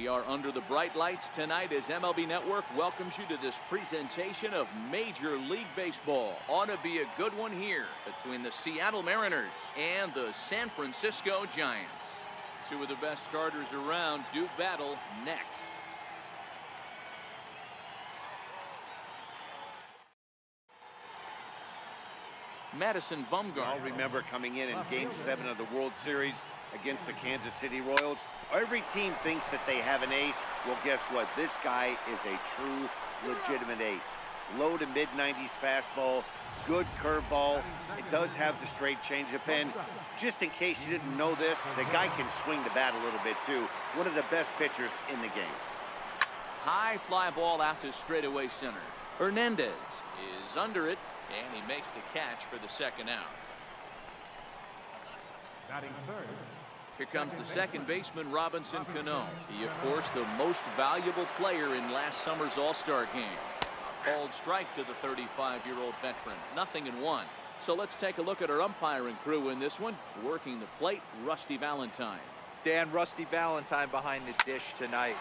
We are under the bright lights tonight as MLB Network welcomes you to this presentation of Major League Baseball. Ought to be a good one here between the Seattle Mariners and the San Francisco Giants. Two of the best starters around do battle next. Madison Bumgarner. I'll remember coming in Game 7 of the World Series against the Kansas City Royals. Every team thinks that they have an ace. Well, guess what? This guy is a true, legitimate ace. Low to mid-90s fastball, good curveball. It does have the straight changeup in. Just in case you didn't know this, the guy can swing the bat a little bit too. One of the best pitchers in the game. High fly ball out to straightaway center. Hernandez is under it, and he makes the catch for the second out. Batting third. Here comes the second baseman, Robinson Cano. He, of course, the most valuable player in last summer's All-Star game. A called strike to the 35-year-old veteran. 0-1. So let's take a look at our umpiring crew in this one. Working the plate, Rusty Valentine. Dan, Rusty Valentine behind the dish tonight.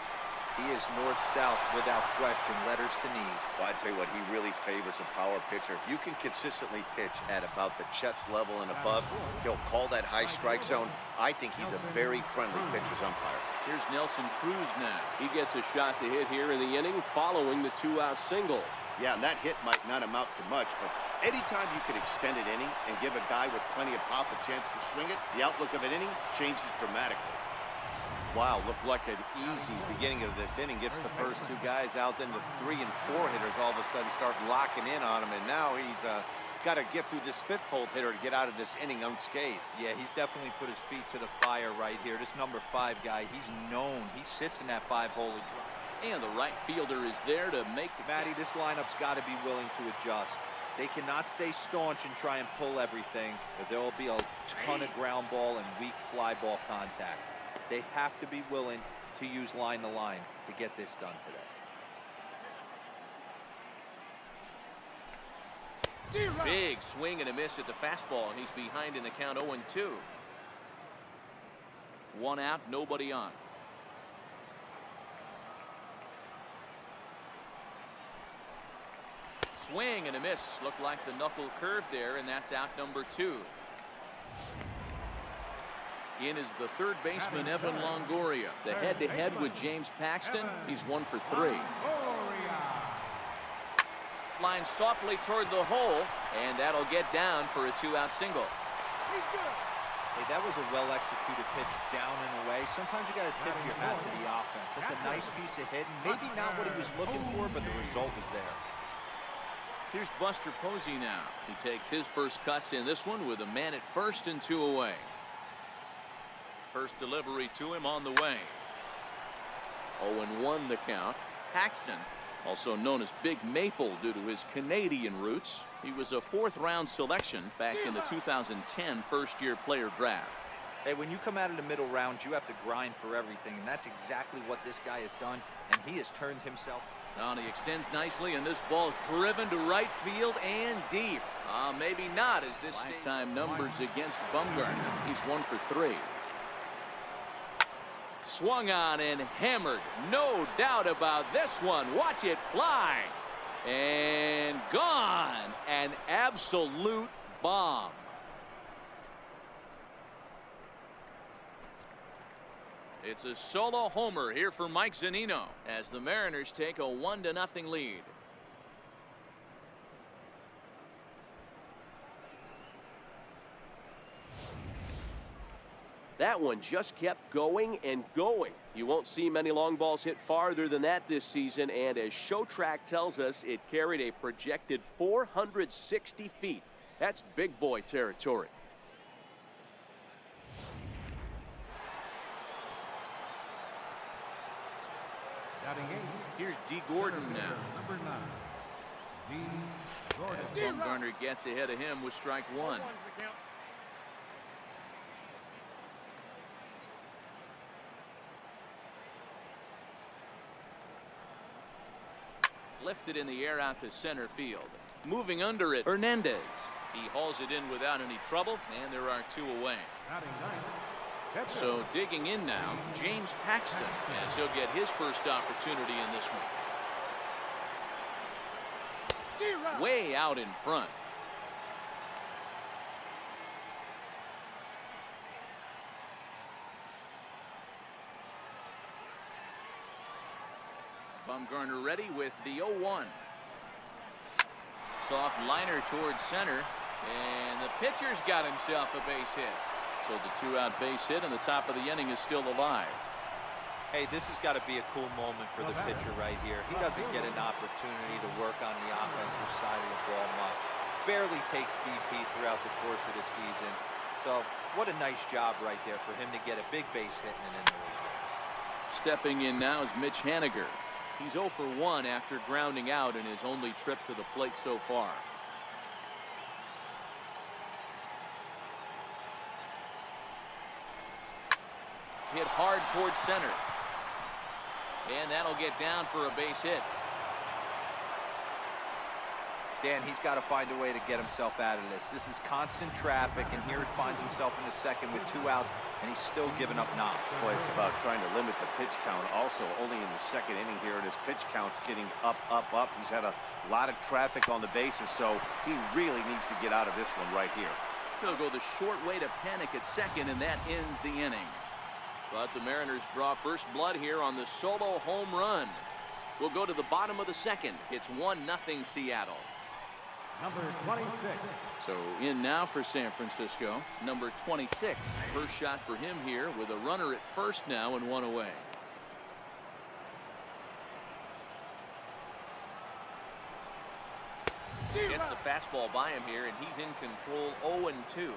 He is north-south without question, letters to knees. Well, I tell you what, he really favors a power pitcher. If you can consistently pitch at about the chest level and above, he'll call that high strike zone. I think he's a very friendly pitcher's umpire. Here's Nelson Cruz now. He gets a shot to hit here in the inning following the two-out single. Yeah, and that hit might not amount to much, but anytime you can extend an inning and give a guy with plenty of pop a chance to swing it, the outlook of an inning changes dramatically. Wow, looked like an easy beginning of this inning. Gets the first two guys out, then the 3 and 4 hitters all of a sudden start locking in on him, and now he's got to get through this fifth hole hitter to get out of this inning unscathed. Yeah, he's definitely put his feet to the fire right here. This number 5 guy, he's known. He sits in that 5-hole drop. And the right fielder is there to make the... Matty, this lineup's got to be willing to adjust. They cannot stay staunch and try and pull everything, or there will be a ton of ground ball and weak fly ball contact. They have to be willing to use line to line to get this done today. Big swing and a miss at the fastball, and he's behind in the count 0-2. 1 out, nobody on. Swing and a miss. Looked like the knuckle curve there, and that's out number 2. In is the third baseman, Evan Longoria. The head-to-head with James Paxton. He's 1 for 3. Flying softly toward the hole, and that'll get down for a 2-out single. Hey, that was a well-executed pitch down and away. Sometimes you got to tip your hat to the offense. That's a nice piece of hitting. Maybe not what he was looking for, but the result was there. Here's Buster Posey now. He takes his first cuts in this one with a man at first and 2 away. First delivery to him on the way. 0-1 the count. Paxton, also known as Big Maple due to his Canadian roots. He was a 4th-round selection back in the 2010 first-year player draft. Hey, when you come out of the middle rounds, you have to grind for everything, and that's exactly what this guy has done, and he has turned himself. Now he extends nicely, and this ball is driven to right field and deep. Maybe not, as this lifetime numbers against Bumgarner. He's 1 for 3. Swung on and hammered. No doubt about this one. Watch it fly. And gone. An absolute bomb. It's a solo homer here for Mike Zunino as the Mariners take a 1-0 lead. That one just kept going and going. You won't see many long balls hit farther than that this season, and as ShowTrack tells us, it carried a projected 460 feet. That's big boy territory. Here's D. Gordon now. Number 9. D. Gordon. As Bumgarner gets ahead of him with strike 1. Lifted in the air out to center field. Moving under it, Hernandez. He hauls it in without any trouble, and there are 2 away. So digging in now, James Paxton, as he'll get his first opportunity in this one. Way out in front. Bumgarner ready with the 0-1. Soft liner towards center, and the pitcher's got himself a base hit. So the 2-out base hit, and the top of the inning is still alive. Hey, this has got to be a cool moment for the pitcher right here. He doesn't get an opportunity to work on the offensive side of the ball much. Barely takes BP throughout the course of the season. So what a nice job right there for him to get a big base hit in an inning. Stepping in now is Mitch Haniger. He's 0 for 1 after grounding out in his only trip to the plate so far. Hit hard towards center. And that'll get down for a base hit. Dan, he's got to find a way to get himself out of this. This is constant traffic, and here he finds himself in the second with 2 outs, and he's still giving up knocks. Boy, it's about trying to limit the pitch count. Also, only in the second inning here, and his pitch count's getting up, up, up. He's had a lot of traffic on the bases, so he really needs to get out of this one right here. He'll go the short way to panic at second, and that ends the inning. But the Mariners draw first blood here on the solo home run. We'll go to the bottom of the second. It's 1-0 Seattle. Number 26. So in now for San Francisco, number 26. First shot for him here with a runner at first now and 1 away. Gets the fastball by him here, and he's in control 0-2.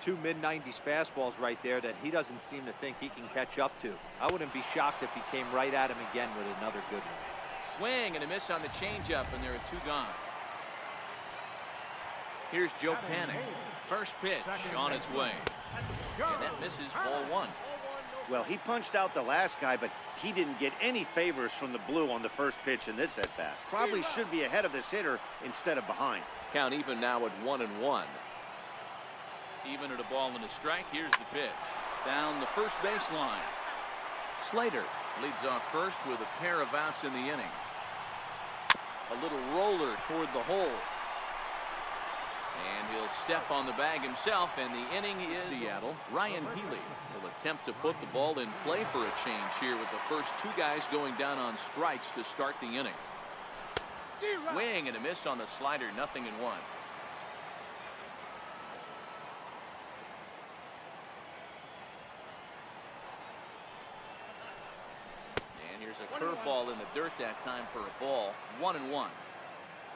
2 mid-90s fastballs right there that he doesn't seem to think he can catch up to. I wouldn't be shocked if he came right at him again with another good one. Swing and a miss on the changeup, and there are 2 gone. Here's Joe Panic. First pitch on its way. And that misses, ball 1. Well, he punched out the last guy, but he didn't get any favors from the blue on the first pitch in this at-bat. Probably should be ahead of this hitter instead of behind. Count even now at 1-1. Even at a ball and a strike. Here's the pitch. Down the first baseline. Slater leads off first with a pair of outs in the inning. A little roller toward the hole. And he'll step on the bag himself, and the inning is Seattle. Ryan Healy will attempt to put the ball in play for a change here with the first 2 guys going down on strikes to start the inning. Swing and a miss on the slider, 0-1. And here's a curveball in the dirt that time for a ball, 1-1.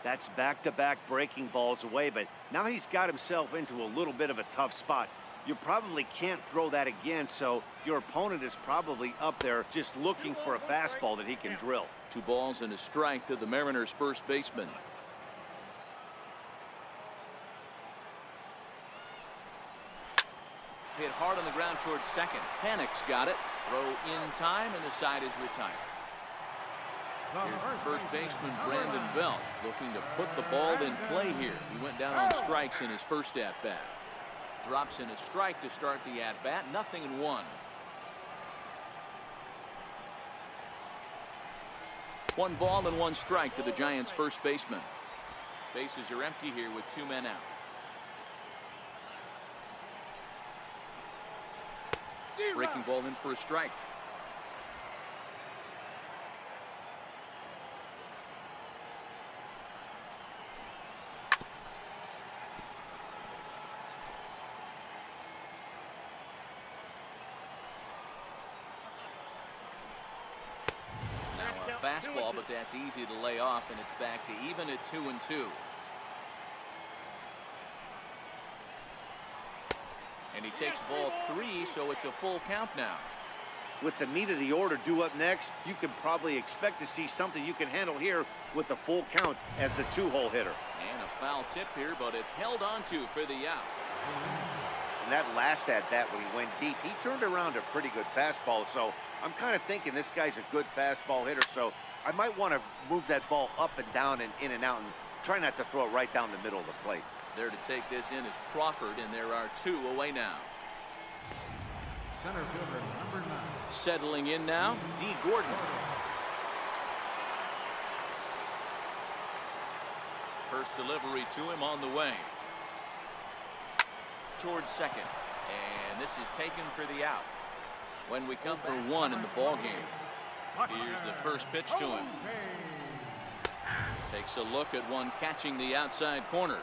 That's back-to-back breaking balls away, but now he's got himself into a little bit of a tough spot. You probably can't throw that again, so your opponent is probably up there just looking for a fastball that he can drill. 2 balls and a strike to the Mariners' first baseman. Hit hard on the ground towards second. Panic's got it. Throw in time, and the side is retired. Here's first baseman Brandon Belt looking to put the ball in play here. He went down on strikes in his first at-bat. Drops in a strike to start the at-bat. 0-1. 1 ball and 1 strike to the Giants' first baseman. Bases are empty here with 2 men out. Breaking ball in for a strike. Fastball, but that's easy to lay off, and it's back to even at 2-2. And he takes ball 3, so it's a full count now. With the meat of the order due up next, you can probably expect to see something you can handle here with the full count as the 2-hole hitter. And a foul tip here, but it's held onto for the out. And that last at-bat when he went deep, he turned around a pretty good fastball. So I'm kind of thinking this guy's a good fastball hitter. So I might want to move that ball up and down and in and out and try not to throw it right down the middle of the plate. There to take this in is Crawford, and there are 2 away now. Center fielder, number 9. Settling in now, D. Gordon. First delivery to him on the way. Towards second. And this is taken for the out. When we come for one in the ball game. Here's the first pitch to him. Takes a look at one catching the outside corner.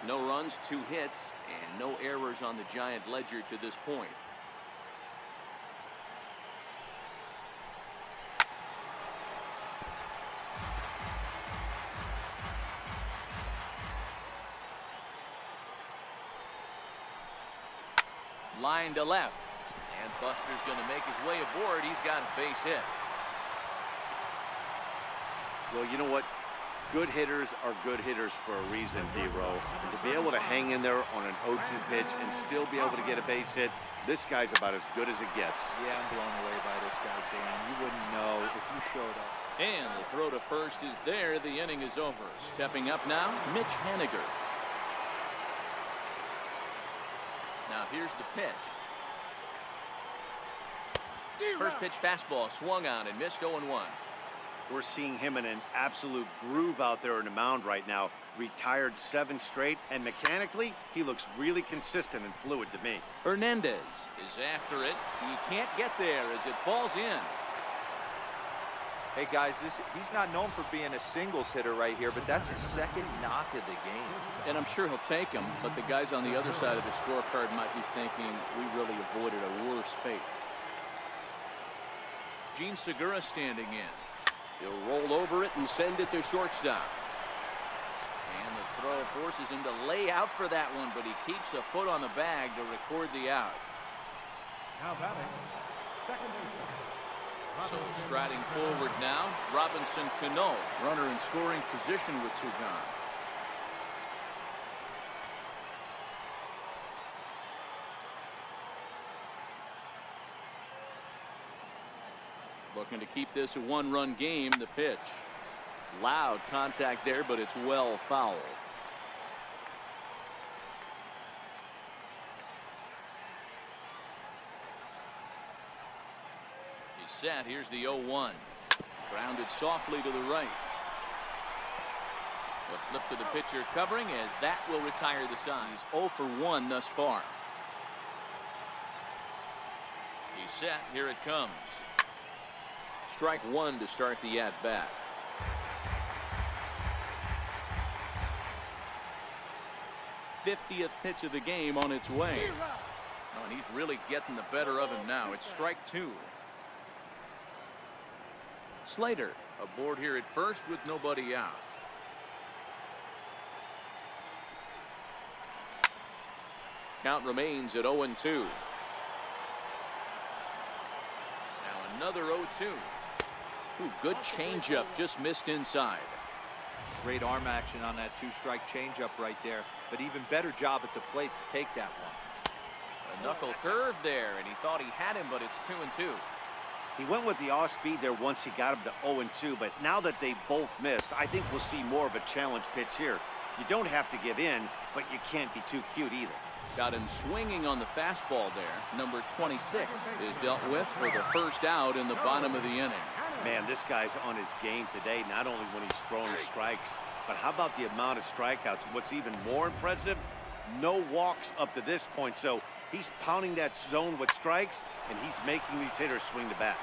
No runs, 2 hits, and no errors on the Giant ledger to this point. Line to left. And Buster's going to make his way aboard. He's got a base hit. Well, you know what? Good hitters are good hitters for a reason, D-Row. And to be able to hang in there on an 0-2 pitch and still be able to get a base hit, this guy's about as good as it gets. Yeah, I'm blown away by this guy, Dan. You wouldn't know if you showed up. And the throw to first is there. The inning is over. Stepping up now, Mitch Haniger. Now here's the pitch. First pitch fastball swung on and missed 0-1. We're seeing him in an absolute groove out there in the mound right now. Retired 7 straight, and mechanically, he looks really consistent and fluid to me. Hernandez is after it. He can't get there as it falls in. Hey, guys, he's not known for being a singles hitter right here, but that's his 2nd knock of the game. And I'm sure he'll take him, but the guys on the other side of the scorecard might be thinking we really avoided a worse fate. Gene Segura standing in. He'll roll over it and send it to shortstop. And the throw forces him to lay out for that one, but he keeps a foot on the bag to record the out. Now batting, second baseman. So striding forward now, Robinson Cano, runner in scoring position with Sugan. Looking to keep this a 1-run game. The pitch. Loud contact there, but it's well fouled. He's set. Here's the 0-1. Grounded softly to the right. A flip to the pitcher covering as that will retire the side. He's 0 for 1 thus far. He's set. Here it comes. Strike 1 to start the at-bat. '50th pitch of the game on its way. Oh, and he's really getting the better of him now. It's strike 2. Slater aboard here at first with nobody out. Count remains at 0-2. Now another 0-2. Ooh, good changeup, just missed inside. Great arm action on that 2-strike changeup right there, but even better job at the plate to take that one. A knuckle curve there, and he thought he had him, but it's 2-2. He went with the off speed there once he got him to 0-2, but now that they both missed, I think we'll see more of a challenge pitch here. You don't have to give in, but you can't be too cute either. Got him swinging on the fastball there. Number 26 is dealt with for the first out in the bottom of the inning. Man, this guy's on his game today, not only when he's throwing strikes, but how about the amount of strikeouts? What's even more impressive, no walks up to this point. So he's pounding that zone with strikes, and he's making these hitters swing the bat.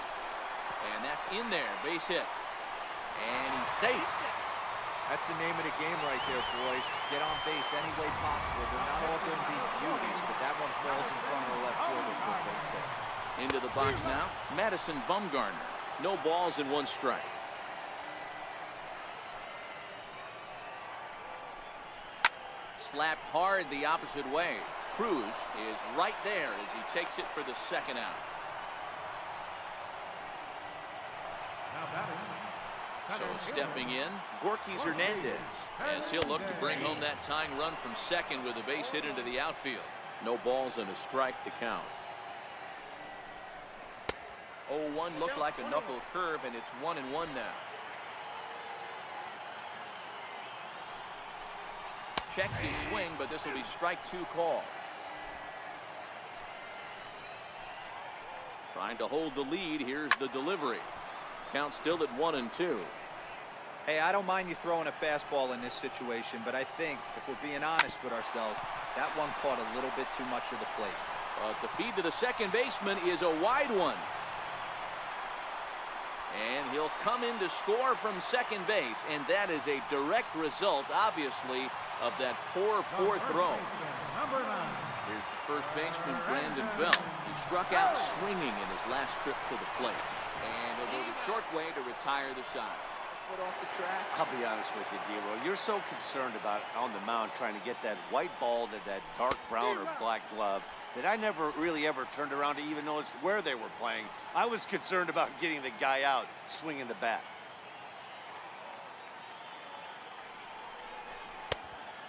And that's in there, base hit. And he's safe. That's the name of the game right there, boys. Get on base any way possible. They're not all going to be beauties, but that one falls in front of the left fielder for a base hit. Into the box now, Madison Bumgarner. No balls and 1 strike. Slapped hard the opposite way. Cruz is right there as he takes it for the second out. Now batting, So stepping in, Gorkys Hernandez, as he'll look to bring home that tying run from second with a base hit into the outfield. No balls and a strike to count. 0-1 looked like a knuckle curve, and it's 1-1 now. Checks his swing, but this will be strike 2 call. Trying to hold the lead. Here's the delivery. Count still at 1-2. Hey, I don't mind you throwing a fastball in this situation, but I think if we're being honest with ourselves, that one caught a little bit too much of the plate. But the feed to the second baseman is a wide one. And he'll come in to score from second base, and that is a direct result, obviously, of that poor throw. Number 9. Here's the first baseman, Brandon Belt. He struck out swinging in his last trip to the plate. And he'll go the short way to retire the side. Foot off the track. I'll be honest with you, D-Roy. You're so concerned about on the mound trying to get that white ball to that dark brown or black glove that I never really ever turned around to even notice where they were playing. I was concerned about getting the guy out swinging the bat.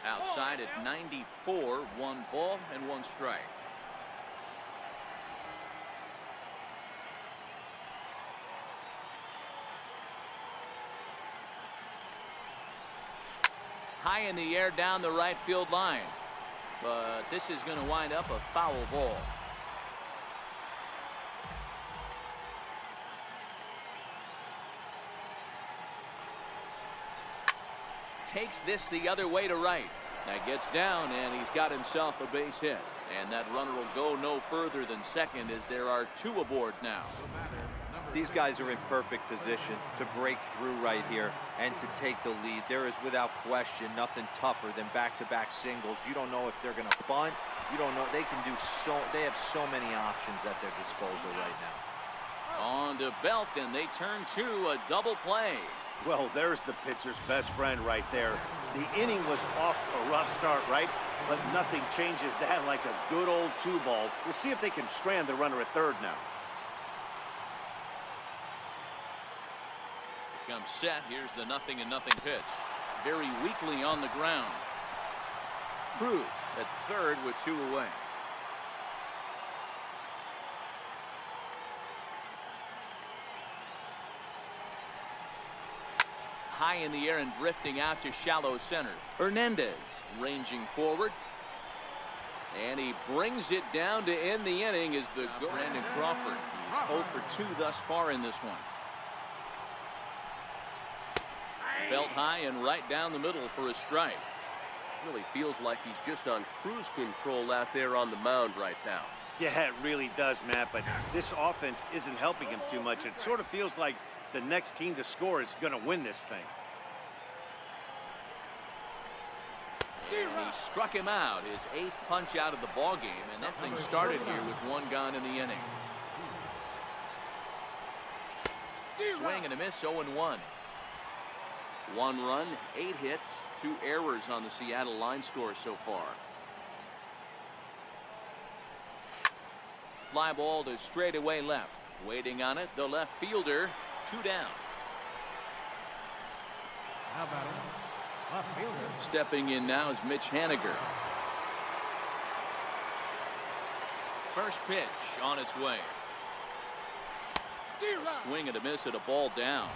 Outside at 94, 1 ball and 1 strike. High in the air down the right field line. But this is going to wind up a foul ball. Takes this the other way to right. Now gets down and he's got himself a base hit. And that runner will go no further than second as there are 2 aboard now. These guys are in perfect position to break through right here and to take the lead. There is without question nothing tougher than back-to-back singles. You don't know if they're going to bunt. You don't know. They have so many options at their disposal right now. On to Belt, and they turn to a double play. Well, there's the pitcher's best friend right there. The inning was off to a rough start, right? But nothing changes that like a good old 2-ball. We'll see if they can strand the runner at third now. Comes set. Here's the 0-0 pitch. Very weakly on the ground. Cruz at third with 2 away. High in the air and drifting out to shallow center. Hernandez ranging forward. And he brings it down to end the inning as the Brandon Crawford. He's 0 for 2 thus far in this one. Belt high and right down the middle for a strike. Really feels like he's just on cruise control out there on the mound right now. Yeah, it really does, Matt, but this offense isn't helping him too much. It sort of feels like the next team to score is going to win this thing. And he struck him out, his 8th punch out of the ball game, and nothing started here with 1 gone in the inning. Swing and a miss, 0-1. 1 run, 8 hits, 2 errors on the Seattle line score so far. Fly ball to straightaway left. Waiting on it, the left fielder, 2 down. Now batting, left fielder. Stepping in now is Mitch Haniger. First pitch on its way. A swing and a miss at a ball down.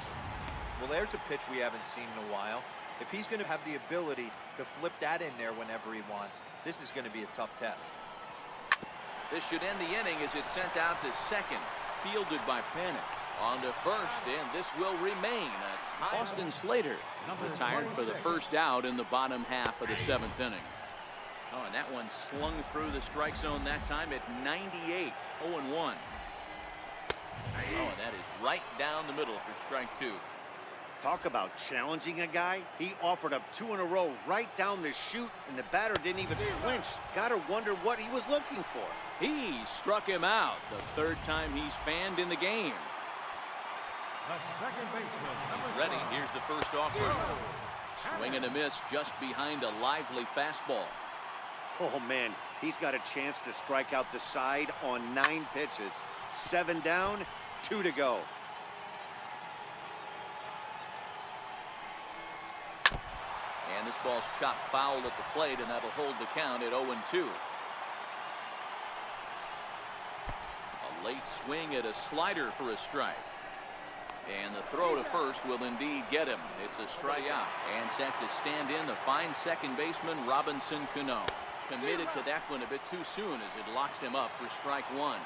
Well, there's a pitch we haven't seen in a while. If he's going to have the ability to flip that in there whenever he wants, this is going to be a tough test. This should end the inning as it's sent out to second. Fielded by Pense. On to first, and this will remain a tie. Austin Slater is retired for the first out in the bottom half of the 7th inning. Oh, and that one slung through the strike zone that time at 98. 0-1. Oh, and that is right down the middle for strike 2. Talk about challenging a guy. He offered up 2 in a row right down the chute, and the batter didn't even flinch. Gotta wonder what he was looking for. He struck him out, the 3rd time he's fanned in the game. The second baseman. He's ready. Here's the first offering. Swing and a miss just behind a lively fastball. Oh, man, he's got a chance to strike out the side on 9 pitches. 7 down, 2 to go. And this ball's chopped foul at the plate, and that'll hold the count at 0-2. A late swing at a slider for a strike. And the throw to first will indeed get him. It's a strikeout. And set to stand in the fine second baseman, Robinson Cano. Committed to that one a bit too soon as it locks him up for strike 1.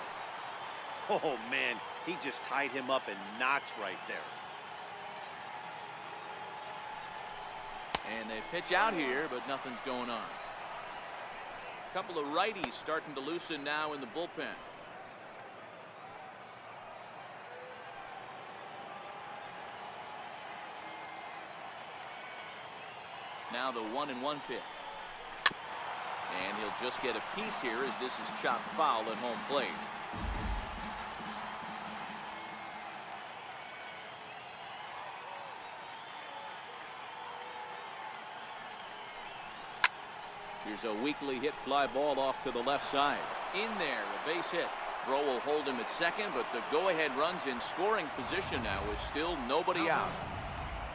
Oh, man, he just tied him up in knots right there. And they pitch out here, but nothing's going on. A couple of righties starting to loosen now in the bullpen. Now the 1-1 pitch. And he'll just get a piece here as this is chopped foul at home plate. Here's a weakly hit fly ball off to the left side. In there, a base hit. Throw will hold him at second, but the go-ahead run's in scoring position now with still nobody out.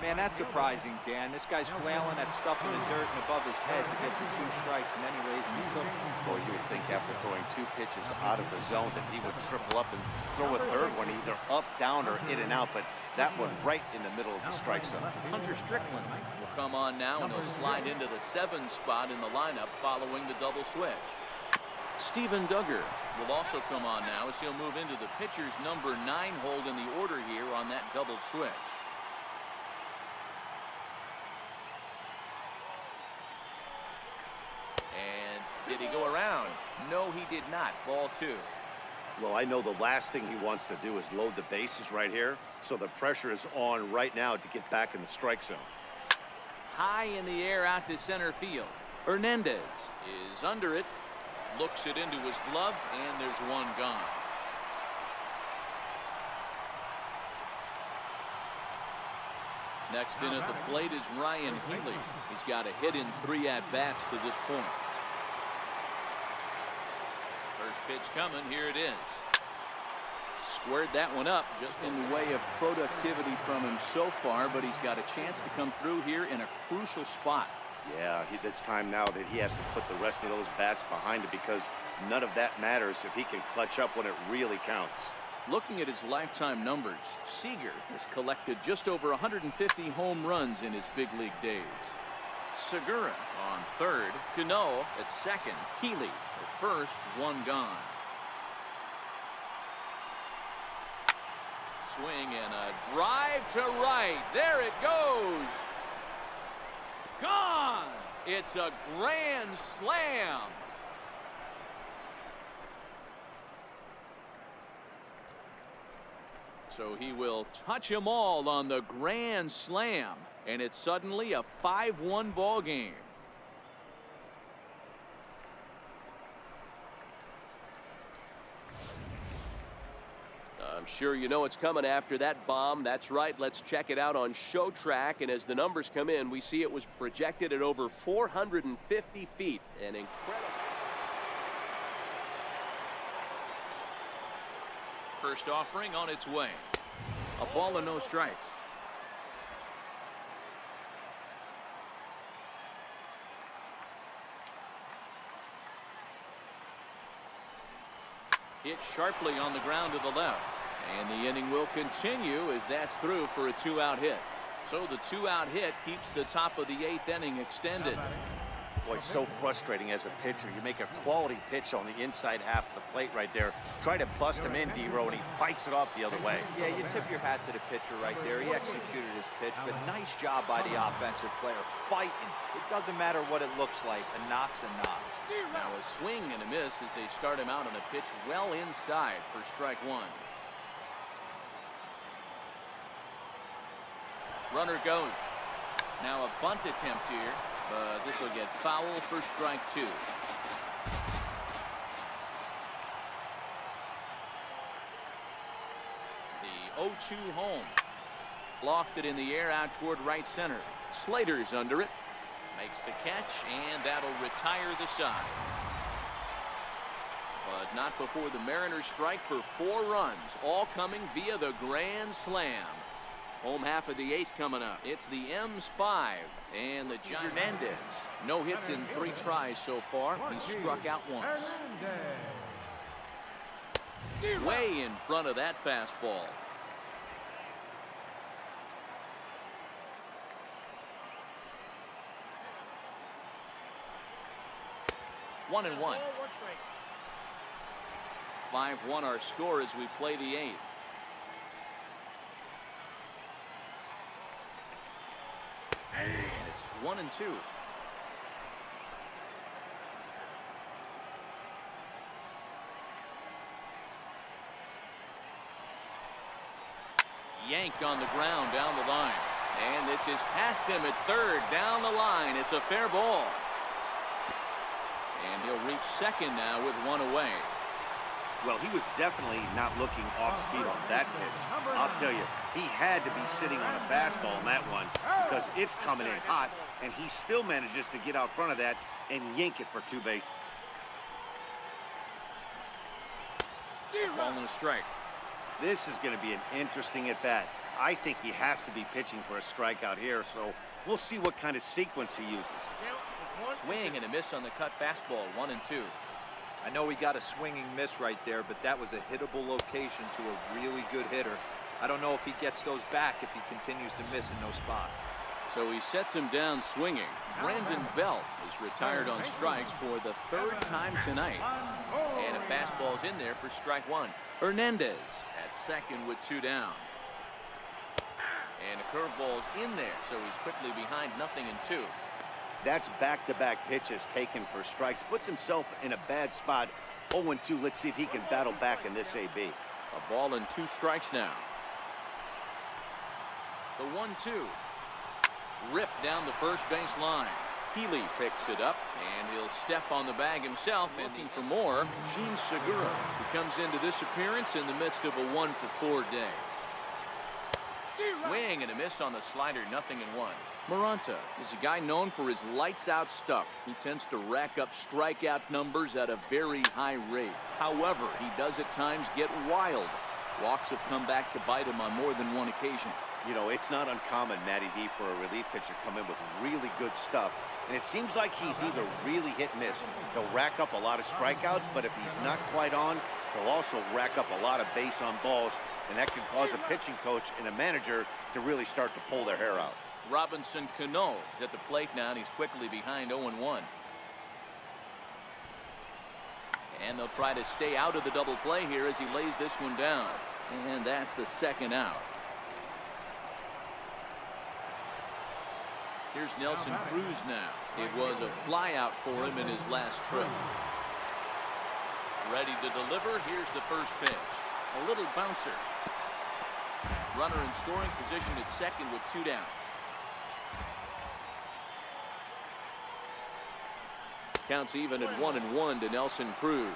Man, that's surprising, Dan. This guy's flailing that stuff in the dirt and above his head to get to 2 strikes, and then he lays him in the cookie. Boy, you would think after throwing 2 pitches out of the zone that he would triple up and throw a third one either up, down, or in and out, but that one right in the middle of the strike zone. Hunter Strickland will come on now, and he'll slide into the 7 spot in the lineup following the double switch. Steven Duggar will also come on now as he'll move into the pitcher's number 9 hold in the order here on that double switch. And did he go around? No, he did not. Ball 2. Well, I know the last thing he wants to do is load the bases right here, so the pressure is on right now to get back in the strike zone. High in the air out to center field. Hernandez is under it, looks it into his glove, and there's one gone. Next in at the plate is Ryan Healy. He's got a hit in 3 at-bats to this point. First pitch coming. Here it is. Squared that one up, just in the way of productivity from him so far, but he's got a chance to come through here in a crucial spot. Yeah, it's time now that he has to put the rest of those bats behind it, because none of that matters if he can clutch up when it really counts. Looking at his lifetime numbers, Seager has collected just over 150 home runs in his big league days. Segura on third, Cano at second, Healy at first, one gone. Swing and a drive to right. There it goes. Gone. It's a grand slam. So he will touch them all on the grand slam, and it's suddenly a 5-1 ball game. I'm sure you know it's coming after that bomb. That's right. Let's check it out on Show Track, and as the numbers come in, we see it was projected at over 450 feet. An incredible. First offering on its way. A ball and no strikes. Hit sharply on the ground to the left. And the inning will continue as that's through for a 2-out hit. So the 2-out hit keeps the top of the 8th inning extended. Boy, so frustrating as a pitcher. You make a quality pitch on the inside half of the plate right there. Try to bust him in, D-Row, and he fights it off the other way. Yeah, you tip your hat to the pitcher right there. He executed his pitch, but nice job by the offensive player. Fighting. It doesn't matter what it looks like. A knock's a knock. Now a swing and a miss as they start him out on a pitch well inside for strike 1. Runner goes. Now a bunt attempt here, but this will get foul for strike 2. The 0-2 home. Lofted in the air out toward right center. Slater's under it. Makes the catch, and that'll retire the side. But not before the Mariners strike for 4 runs, all coming via the grand slam. Home half of the 8th coming up. It's the M's 5 and the Giants. Hernandez. No hits in 3 tries so far. He struck out once. Way in front of that fastball. One and one. 5-1 our score as we play the 8th. And it's 1-2. Yanked on the ground down the line. And this is past him at third down the line. It's a fair ball. And he'll reach second now with one away. Well, he was definitely not looking off speed on that pitch. I'll tell you, he had to be sitting on a fastball on that one because it's coming in hot, and he still manages to get out front of that and yank it for 2 bases. Ball and a strike. This is going to be an interesting at-bat. I think he has to be pitching for a strikeout here, so we'll see what kind of sequence he uses. Swing and a miss on the cut fastball, 1-2. I know he got a swinging miss right there, but that was a hittable location to a really good hitter. I don't know if he gets those back if he continues to miss in those spots. So he sets him down swinging. Brandon Belt is retired on strikes for the 3rd time tonight. And a fastball's in there for strike 1. Hernandez at second with 2 down. And a curveball's in there, so he's quickly behind 0-2. That's back-to-back pitches taken for strikes. Puts himself in a bad spot. 0-2. Let's see if he can battle back in this AB. A ball and 2 strikes now. The 1-2. Ripped down the first base line. Healy picks it up, and he'll step on the bag himself. And looking for more, Gene Segura, who comes into this appearance in the midst of a 1-for-4 day. Swing and a miss on the slider, 0-1. Maranta is a guy known for his lights-out stuff. He tends to rack up strikeout numbers at a very high rate. However, he does at times get wild. Walks have come back to bite him on more than one occasion. You know, it's not uncommon, Matty D, for a relief pitcher to come in with really good stuff. And it seems like he's either really hit and miss. He'll rack up a lot of strikeouts, but if he's not quite on, he'll also rack up a lot of base on balls. And that can cause a pitching coach and a manager to really start to pull their hair out. Robinson Cano is at the plate now, and he's quickly behind 0-1. And they'll try to stay out of the double play here as he lays this one down. And that's the 2nd out. Here's Nelson Cruz now. It was a flyout for him in his last trip. Ready to deliver. Here's the first pitch. A little bouncer. Runner in scoring position at second with 2 down. Counts even at 1-1 to Nelson Cruz.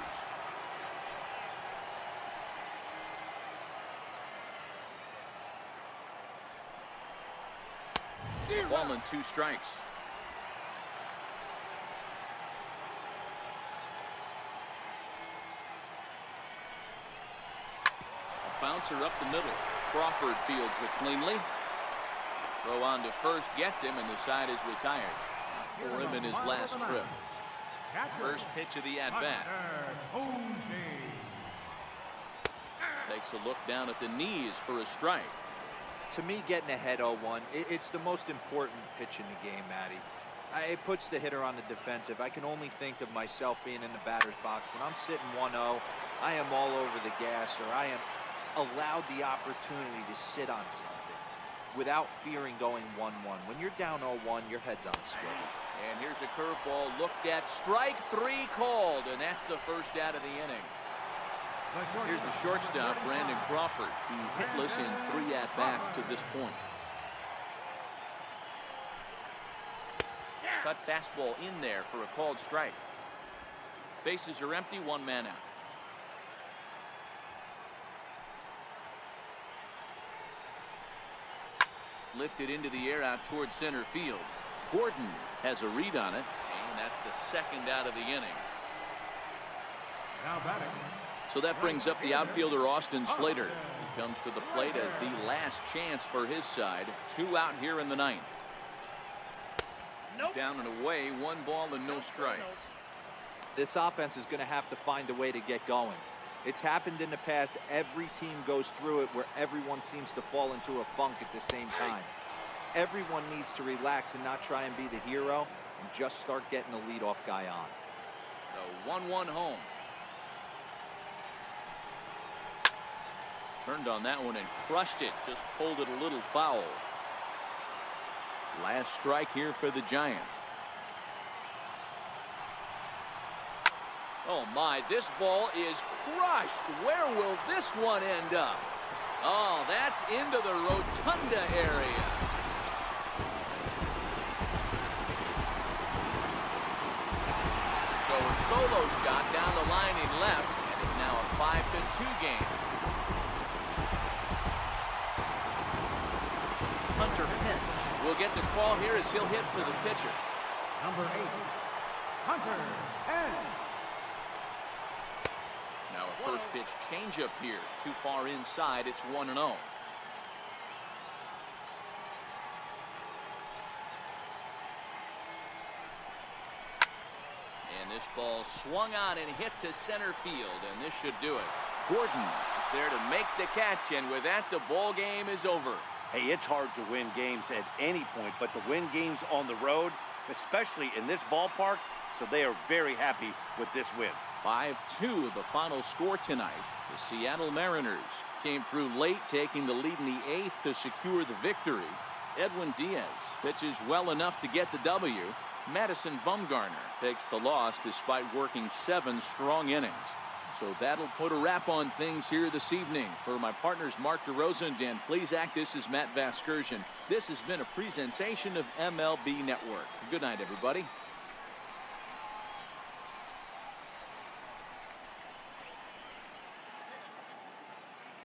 Ball and 2 strikes. A bouncer up the middle. Crawford fields it cleanly. Throw on to first, gets him, and the side is retired for him in his last trip. First pitch of the at-bat. Takes a look down at the knees for a strike. To me, getting ahead 0-1, it's the most important pitch in the game, Matty. It puts the hitter on the defensive. I can only think of myself being in the batter's box. When I'm sitting 1-0, I am all over the gas, or I am allowed the opportunity to sit on something without fearing going 1-1. When you're down 0-1, your head's on a swivel. And here's a curveball looked at. Strike 3 called, and that's the first out of the inning. Here's the shortstop, Brandon Crawford. He's hitless in 3 at-bats to this point. Cut fastball in there for a called strike. Bases are empty, 1 man out. Lifted into the air out towards center field. Gordon has a read on it, and that's the 2nd out of the inning. Now batting. So that brings up the outfielder Austin Slater. He comes to the plate as the last chance for his side. 2 out here in the 9th. Down and away, 1 ball and no strike. This offense is going to have to find a way to get going. It's happened in the past. Every team goes through it where everyone seems to fall into a funk at the same time. Everyone needs to relax and not try and be the hero and just start getting the leadoff guy on. The 1-1 home. Turned on that one and crushed it. Just pulled it a little foul. Last strike here for the Giants. Oh my, this ball is crushed. Where will this one end up? Oh, that's into the rotunda area. So a solo shot down the line in left, and it's now a 5-2 game. Hunter Pense will get the call here as he'll hit for the pitcher. Number 8, Hunter Pense. Now a first pitch changeup here. Too far inside. It's 1-0. And this ball swung on and hit to center field, and this should do it. Gordon is there to make the catch, and with that, the ball game is over. Hey, it's hard to win games at any point, but to win games on the road, especially in this ballpark, so they are very happy with this win. 5-2 the final score tonight. The Seattle Mariners came through late, taking the lead in the 8th to secure the victory. Edwin Diaz pitches well enough to get the W. Madison Bumgarner takes the loss despite working 7 strong innings. So that'll put a wrap on things here this evening. For my partners Mark DeRosa and Dan Plesac, this is Matt Vasgersian. This has been a presentation of MLB Network. Good night, everybody.